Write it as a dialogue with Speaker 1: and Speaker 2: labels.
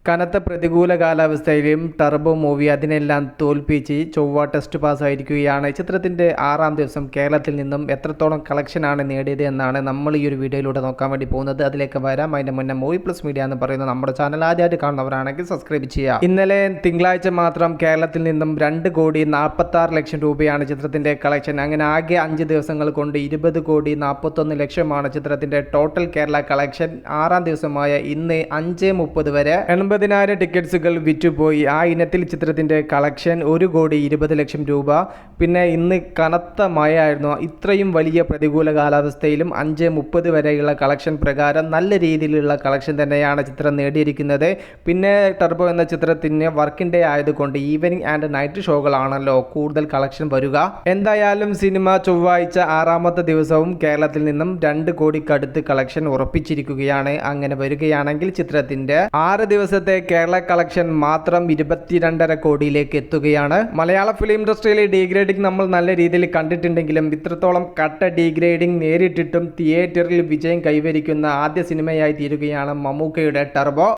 Speaker 1: കനത്ത പ്രതികൂല കാലാവസ്ഥയിലും ടർബോ മൂവി അതിനെല്ലാം തോൽപ്പിച്ച് ചൊവ്വ ടെസ്റ്റ് പാസ്സായിരിക്കുകയാണ്. ചിത്രത്തിൻ്റെ 6-ാം ദിവസം കേരളത്തിൽ നിന്നും എത്രത്തോളം കളക്ഷനാണ് നേടിയത് എന്നാണ് നമ്മൾ ഈ ഒരു വീഡിയോയിലൂടെ നോക്കാൻ വേണ്ടി പോകുന്നത്. അതിലേക്ക് വരാം. അതിൻ്റെ മുന്നേ മൂവി പ്ലസ് മീഡിയ എന്ന് പറയുന്ന നമ്മുടെ ചാനൽ ആദ്യമായിട്ട് കാണുന്നവരാണെങ്കിൽ സബ്സ്ക്രൈബ് ചെയ്യുക. ഇന്നലെ തിങ്കളാഴ്ച മാത്രം കേരളത്തിൽ നിന്നും 2,46,00,000 രൂപയാണ് ചിത്രത്തിൻ്റെ കളക്ഷൻ. അങ്ങനെ ആകെ 5 ദിവസങ്ങൾ കൊണ്ട് 20,41,00,000 ചിത്രത്തിൻ്റെ ടോട്ടൽ കേരള കളക്ഷൻ. 6-ാം ദിവസമായ ഇന്ന് 5:30 വരെ 80,000 ടിക്കറ്റ്സുകൾ വിറ്റുപോയി. ആ ഇനത്തിൽ ചിത്രത്തിൻ്റെ കളക്ഷൻ 1,20,00,000 രൂപ. പിന്നെ ഇന്ന് കനത്ത മഴയായിരുന്നു. ഇത്രയും വലിയ പ്രതികൂല കാലാവസ്ഥയിലും 5:30 വരെയുള്ള കളക്ഷൻ പ്രകാരം നല്ല രീതിയിലുള്ള കളക്ഷൻ തന്നെയാണ് ചിത്രം നേടിയിരിക്കുന്നത്. പിന്നെ ടർബോ എന്ന ചിത്രത്തിന് വർക്കിംഗ് ഡേ ആയതുകൊണ്ട് ഈവനിങ് ആൻഡ് നൈറ്റ് ഷോകളാണല്ലോ കൂടുതൽ കളക്ഷൻ വരിക. എന്തായാലും സിനിമ ചൊവ്വാഴ്ച 6-ാമത്തെ ദിവസവും കേരളത്തിൽ നിന്നും 2 കോടിക്കടുത്ത് കളക്ഷൻ ഉറപ്പിച്ചിരിക്കുകയാണ്. അങ്ങനെ വരികയാണെങ്കിൽ ചിത്രത്തിൻ്റെ 6 ദിവസത്തെ കേരള കളക്ഷൻ മാത്രം 22.5 കോടിയിലേക്ക് എത്തുകയാണ്. മലയാള ഫിലിം ഇൻഡസ്ട്രിയിലെ ഡീഗ്രേഡിംഗ് നമ്മൾ നല്ല രീതിയിൽ കണ്ടിട്ടുണ്ടെങ്കിലും ഇത്രത്തോളം കട്ട ഡീഗ്രേഡിംഗ് നേരിട്ടിട്ടും തിയേറ്ററിൽ വിജയം കൈവരിക്കുന്ന ആദ്യ സിനിമയായി തീരുകയാണ് മമ്മൂക്കയുടെ ടർബോ.